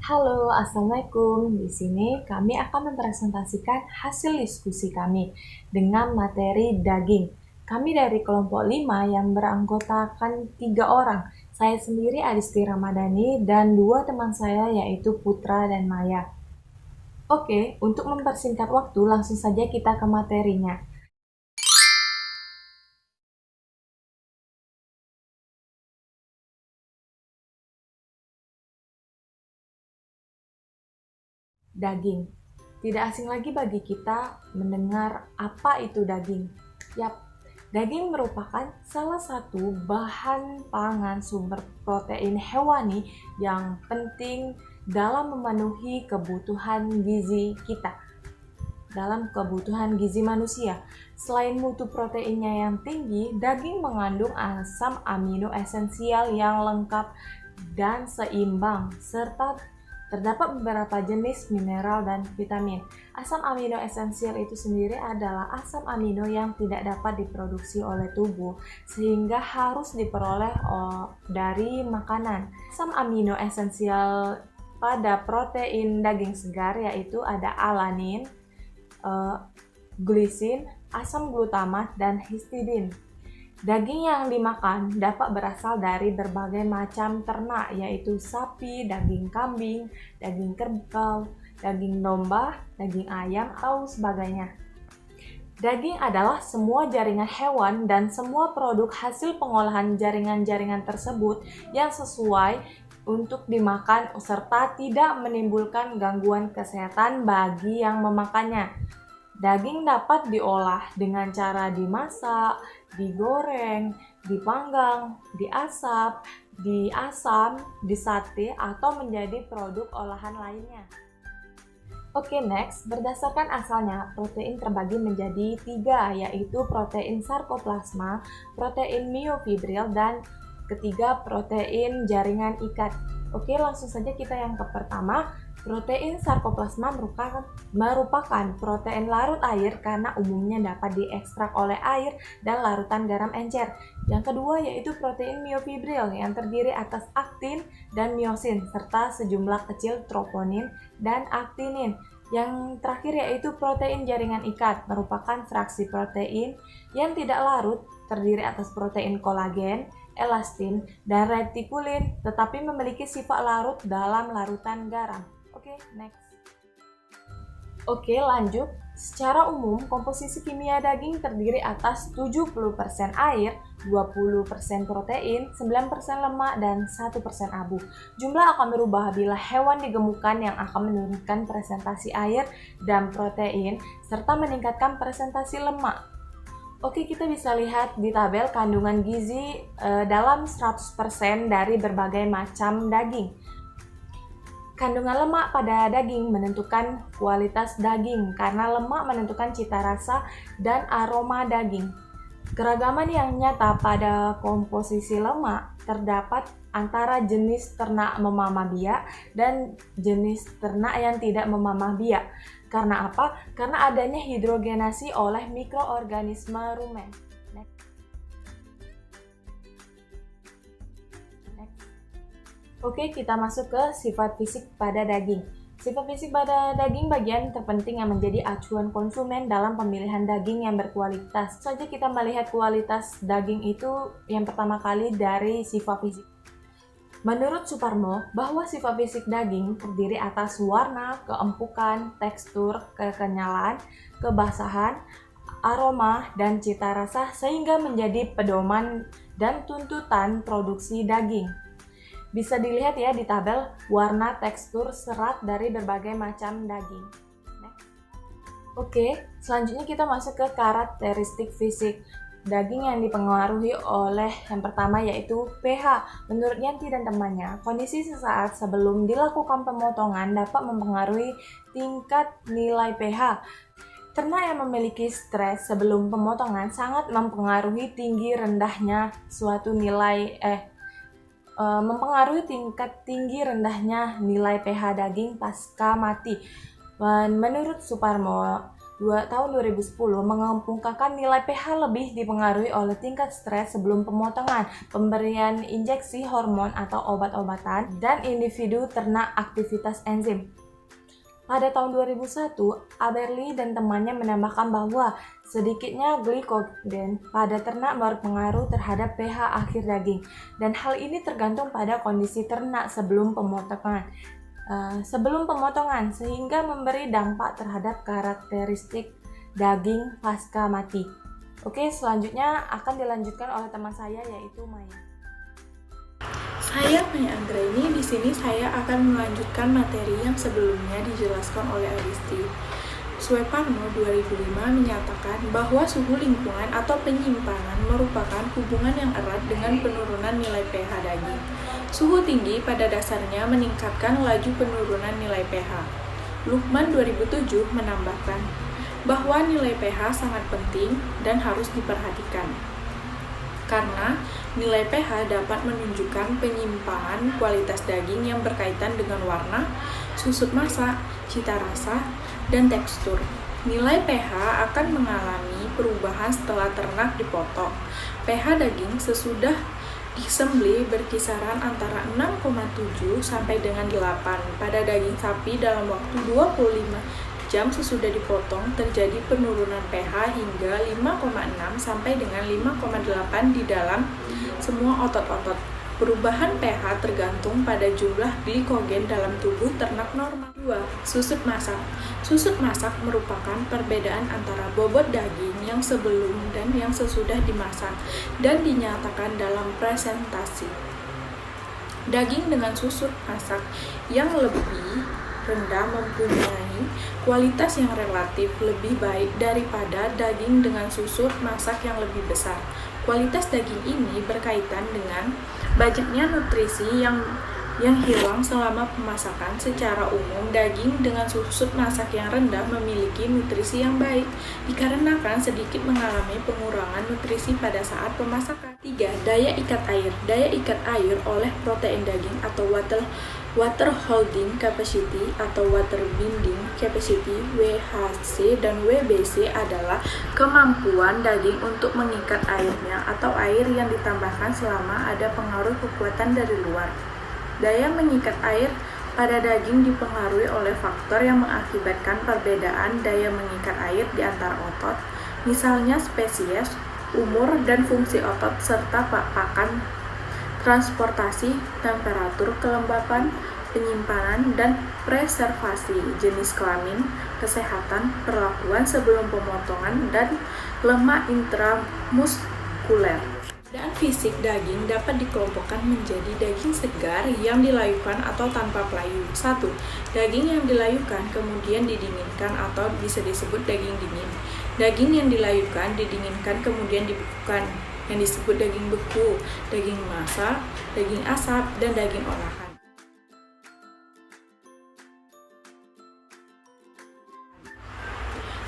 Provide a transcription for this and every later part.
Halo, Assalamualaikum. Di sini kami akan mempresentasikan hasil diskusi kami dengan materi daging. Kami dari kelompok 5 yang beranggotakan 3 orang. Saya sendiri Adisti Ramadhani dan 2 teman saya yaitu Putra dan Maya. Oke, untuk mempersingkat waktu langsung saja kita ke materinya. Daging. Tidak asing lagi bagi kita mendengar apa itu daging. Yap, daging merupakan salah satu bahan pangan sumber protein hewani yang penting dalam memenuhi kebutuhan gizi kita. Dalam kebutuhan gizi manusia, selain mutu proteinnya yang tinggi, daging mengandung asam amino esensial yang lengkap dan seimbang, serta terdapat beberapa jenis mineral dan vitamin. Asam amino esensial itu sendiri adalah asam amino yang tidak dapat diproduksi oleh tubuh, sehingga harus diperoleh dari makanan. Asam amino esensial pada protein daging segar yaitu ada alanin, glisin, asam glutamat, dan histidin. Daging yang dimakan dapat berasal dari berbagai macam ternak, yaitu sapi, daging kambing, daging kerbau, daging domba, daging ayam, atau sebagainya. Daging adalah semua jaringan hewan dan semua produk hasil pengolahan jaringan-jaringan tersebut yang sesuai untuk dimakan serta tidak menimbulkan gangguan kesehatan bagi yang memakannya. Daging dapat diolah dengan cara dimasak, digoreng, dipanggang, diasap, diasam, disate, atau menjadi produk olahan lainnya. Oke, next. Berdasarkan asalnya, protein terbagi menjadi 3, yaitu protein sarkoplasma, protein myofibril, dan ketiga protein jaringan ikat. Oke, langsung saja kita yang ke pertama. Protein sarkoplasma merupakan protein larut air karena umumnya dapat diekstrak oleh air dan larutan garam encer. Yang kedua yaitu protein myofibril yang terdiri atas aktin dan myosin serta sejumlah kecil troponin dan aktinin. Yang terakhir yaitu protein jaringan ikat, merupakan fraksi protein yang tidak larut, terdiri atas protein kolagen, elastin, dan retikulin, tetapi memiliki sifat larut dalam larutan garam. Oke, next. Oke, lanjut. Secara umum, komposisi kimia daging terdiri atas 70% air, 20% protein, 9% lemak, dan 1% abu. Jumlah akan berubah bila hewan digemukkan yang akan menurunkan presentasi air dan protein, serta meningkatkan presentasi lemak. Oke, kita bisa lihat di tabel kandungan gizi dalam 100% dari berbagai macam daging. Kandungan lemak pada daging menentukan kualitas daging karena lemak menentukan cita rasa dan aroma daging. Keragaman yang nyata pada komposisi lemak terdapat antara jenis ternak memamah biak dan jenis ternak yang tidak memamah biak. Karena apa? Karena adanya hidrogenasi oleh mikroorganisme rumen. Oke, kita masuk ke sifat fisik pada daging. Sifat fisik pada daging bagian terpenting yang menjadi acuan konsumen dalam pemilihan daging yang berkualitas. Saja kita melihat kualitas daging itu yang pertama kali dari sifat fisik. Menurut Suparno, bahwa sifat fisik daging terdiri atas warna, keempukan, tekstur, kekenyalan, kebasahan, aroma, dan cita rasa sehingga menjadi pedoman dan tuntutan produksi daging. Bisa dilihat ya di tabel warna, tekstur, serat dari berbagai macam daging. Oke, selanjutnya kita masuk ke karakteristik fisik daging yang dipengaruhi oleh yang pertama yaitu pH. Menurut Yanti dan temannya, kondisi sesaat sebelum dilakukan pemotongan dapat mempengaruhi tingkat nilai pH. Ternak yang memiliki stres sebelum pemotongan sangat mempengaruhi tingkat tinggi rendahnya nilai pH daging pasca mati. Menurut Suparmo, tahun 2010 mengemukakan nilai pH lebih dipengaruhi oleh tingkat stres sebelum pemotongan, pemberian injeksi hormon atau obat-obatan, dan individu ternak aktivitas enzim. Pada tahun 2001, Aberli dan temannya menambahkan bahwa sedikitnya glikogen pada ternak berpengaruh terhadap pH akhir daging, dan hal ini tergantung pada kondisi ternak sebelum pemotongan, sehingga memberi dampak terhadap karakteristik daging pasca mati. Oke, selanjutnya akan dilanjutkan oleh teman saya yaitu Maya. Saya Maya Anggraini. Di sini saya akan melanjutkan materi yang sebelumnya dijelaskan oleh Adisti. Sueparno 2005 menyatakan bahwa suhu lingkungan atau penyimpanan merupakan hubungan yang erat dengan penurunan nilai pH daging. Suhu tinggi pada dasarnya meningkatkan laju penurunan nilai pH. Lukman 2007 menambahkan bahwa nilai pH sangat penting dan harus diperhatikan, karena nilai pH dapat menunjukkan penyimpangan kualitas daging yang berkaitan dengan warna, susut masak, cita rasa, dan tekstur. Nilai pH akan mengalami perubahan setelah ternak dipotong. pH daging sesudah disembelih berkisaran antara 6,7 sampai dengan 8. Pada daging sapi dalam waktu 25 jam sesudah dipotong terjadi penurunan pH hingga 5,6 sampai dengan 5,8 di dalam semua otot-otot. Perubahan pH tergantung pada jumlah glikogen dalam tubuh ternak normal. 2. Susut masak. Susut masak merupakan perbedaan antara bobot daging yang sebelum dan yang sesudah dimasak dan dinyatakan dalam presentasi. Daging dengan susut masak yang lebih rendah mempunyai kualitas yang relatif lebih baik daripada daging dengan susut masak yang lebih besar. Kualitas daging ini berkaitan dengan banyaknya nutrisi yang hilang selama pemasakan. Secara umum, daging dengan susut masak yang rendah memiliki nutrisi yang baik, dikarenakan sedikit mengalami pengurangan nutrisi pada saat pemasakan. 3. Daya ikat air. Daya ikat air oleh protein daging atau water holding capacity atau water binding capacity WHC dan WBC adalah kemampuan daging untuk mengikat airnya atau air yang ditambahkan selama ada pengaruh kekuatan dari luar. Daya mengikat air pada daging dipengaruhi oleh faktor yang mengakibatkan perbedaan daya mengikat air di antara otot, misalnya spesies, umur, dan fungsi otot, serta pakan, transportasi, temperatur, kelembapan, penyimpanan, dan preservasi, jenis kelamin, kesehatan, perlakuan sebelum pemotongan, dan lemak intramuskuler. Dan fisik daging dapat dikelompokkan menjadi daging segar yang dilayukan atau tanpa pelayu. 1. Daging yang dilayukan kemudian didinginkan atau bisa disebut daging dingin. Daging yang dilayukan didinginkan kemudian dibekukan, yang disebut daging beku, daging masak, daging asap, dan daging olahan.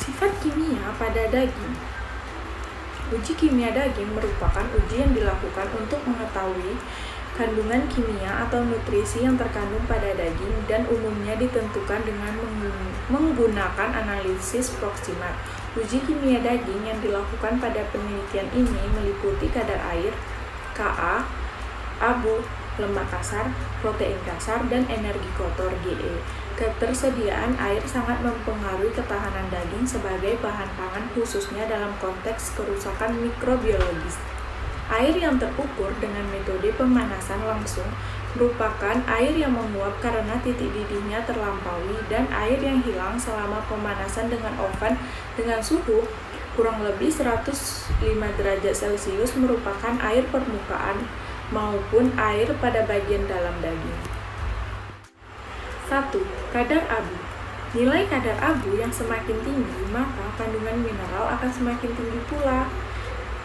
Sifat kimia pada daging. Uji kimia daging merupakan uji yang dilakukan untuk mengetahui kandungan kimia atau nutrisi yang terkandung pada daging dan umumnya ditentukan dengan menggunakan analisis proksimat. Uji kimia daging yang dilakukan pada penelitian ini meliputi kadar air, Ka, abu, lemak kasar, protein kasar, dan energi kotor Ge. Ketersediaan air sangat mempengaruhi ketahanan daging sebagai bahan pangan, khususnya dalam konteks kerusakan mikrobiologis. Air yang terukur dengan metode pemanasan langsung merupakan air yang menguap karena titik didihnya terlampaui, dan air yang hilang selama pemanasan dengan oven dengan suhu kurang lebih 105 derajat Celcius merupakan air permukaan maupun air pada bagian dalam daging. 1. Kadar abu. Nilai kadar abu yang semakin tinggi, maka kandungan mineral akan semakin tinggi pula.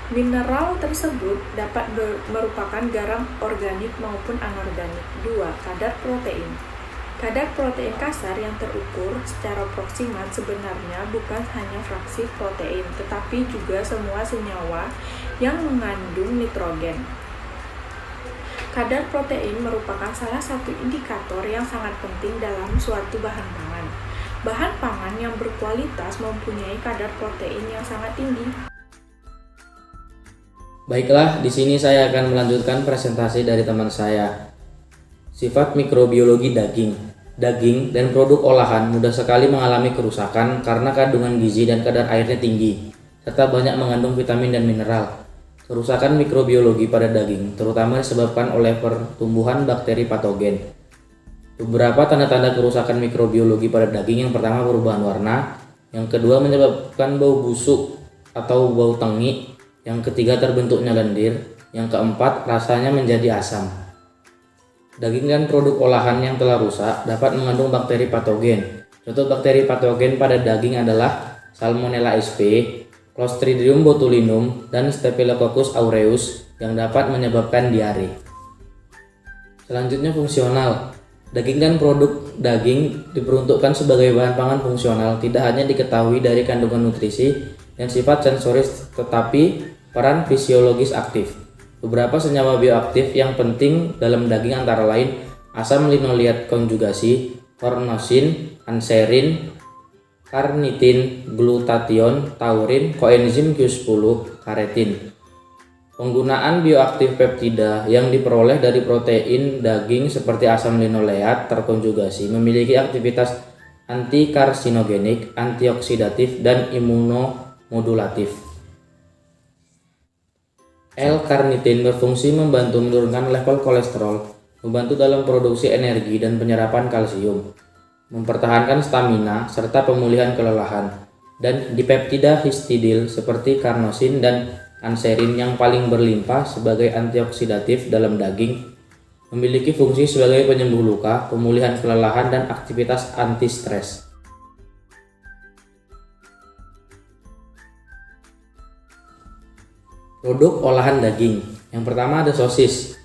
Mineral tersebut dapat merupakan garam organik maupun anorganik. 2. Kadar protein. Kadar protein kasar yang terukur secara proksimat sebenarnya bukan hanya fraksi protein, tetapi juga semua senyawa yang mengandung nitrogen. Kadar protein merupakan salah satu indikator yang sangat penting dalam suatu bahan pangan. Bahan pangan yang berkualitas mempunyai kadar protein yang sangat tinggi. Baiklah, di sini saya akan melanjutkan presentasi dari teman saya. Sifat mikrobiologi daging. Daging dan produk olahan mudah sekali mengalami kerusakan karena kandungan gizi dan kadar airnya tinggi, serta banyak mengandung vitamin dan mineral. Kerusakan mikrobiologi pada daging terutama disebabkan oleh pertumbuhan bakteri patogen. Beberapa tanda-tanda kerusakan mikrobiologi pada daging: yang pertama, perubahan warna, yang kedua, menyebabkan bau busuk atau bau tengi, yang ketiga, terbentuknya lendir, yang keempat, rasanya menjadi asam. Daging dan produk olahan yang telah rusak dapat mengandung bakteri patogen. Contoh bakteri patogen pada daging adalah Salmonella sp, Clostridium botulinum, dan Staphylococcus aureus yang dapat menyebabkan diare. Selanjutnya, fungsional. Daging dan produk daging diperuntukkan sebagai bahan pangan fungsional, tidak hanya diketahui dari kandungan nutrisi dan sifat sensoris, tetapi peran fisiologis aktif. Beberapa senyawa bioaktif yang penting dalam daging antara lain asam linoleat konjugasi, cornosin, anserin, karnitin, glutathione, taurin, koenzim Q10, karetin. Penggunaan bioaktif peptida yang diperoleh dari protein daging seperti asam linoleat terkonjugasi memiliki aktivitas antikarsinogenik, antioksidatif, dan imunomodulatif. L-karnitin berfungsi membantu menurunkan level kolesterol, membantu dalam produksi energi dan penyerapan kalsium, mempertahankan stamina serta pemulihan kelelahan. Dan dipeptida histidil seperti karnosin dan anserin yang paling berlimpah sebagai antioksidatif dalam daging memiliki fungsi sebagai penyembuh luka, pemulihan kelelahan, dan aktivitas anti-stres. Produk olahan daging. Yang pertama ada sosis.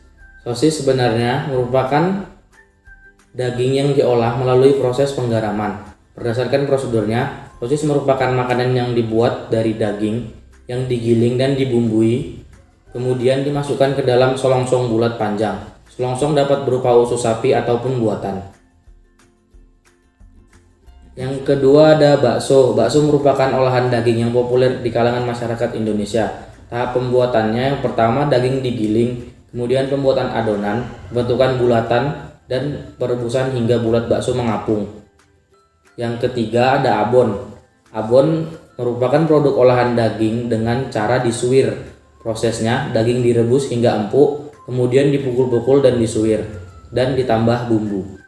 Sosis sebenarnya merupakan daging yang diolah melalui proses penggaraman. Berdasarkan prosedurnya, sosis merupakan makanan yang dibuat dari daging yang digiling dan dibumbui, kemudian dimasukkan ke dalam selongsong bulat panjang. Selongsong dapat berupa usus sapi ataupun buatan. Yang kedua ada bakso. Bakso merupakan olahan daging yang populer di kalangan masyarakat Indonesia. Tahap pembuatannya: yang pertama, daging digiling, kemudian pembuatan adonan, bentukan bulatan, dan perebusan hingga bulat bakso mengapung. Yang ketiga ada abon. Abon merupakan produk olahan daging dengan cara disuir. Prosesnya, daging direbus hingga empuk, kemudian dipukul-pukul dan disuir, dan ditambah bumbu.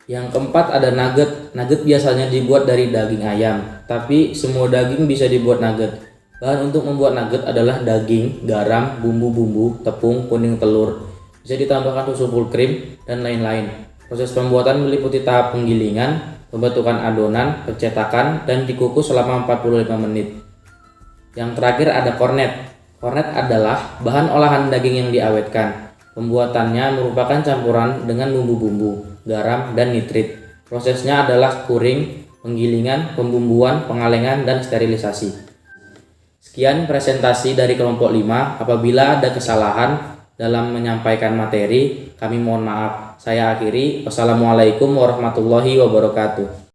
Yang keempat ada nugget. Nugget biasanya dibuat dari daging ayam, tapi semua daging bisa dibuat nugget. Bahan untuk membuat nugget adalah daging, garam, bumbu-bumbu, tepung, kuning telur. Bisa ditambahkan susu full cream, dan lain-lain. Proses pembuatan meliputi tahap penggilingan, pembentukan adonan, pencetakan, dan dikukus selama 45 menit. Yang terakhir ada kornet. Kornet adalah bahan olahan daging yang diawetkan. Pembuatannya merupakan campuran dengan bumbu-bumbu, garam, dan nitrit. Prosesnya adalah kuring, penggilingan, pembumbuan, pengalengan, dan sterilisasi. Sekian presentasi dari kelompok 5. Apabila ada kesalahan dalam menyampaikan materi, kami mohon maaf. Saya akhiri. Wassalamualaikum warahmatullahi wabarakatuh.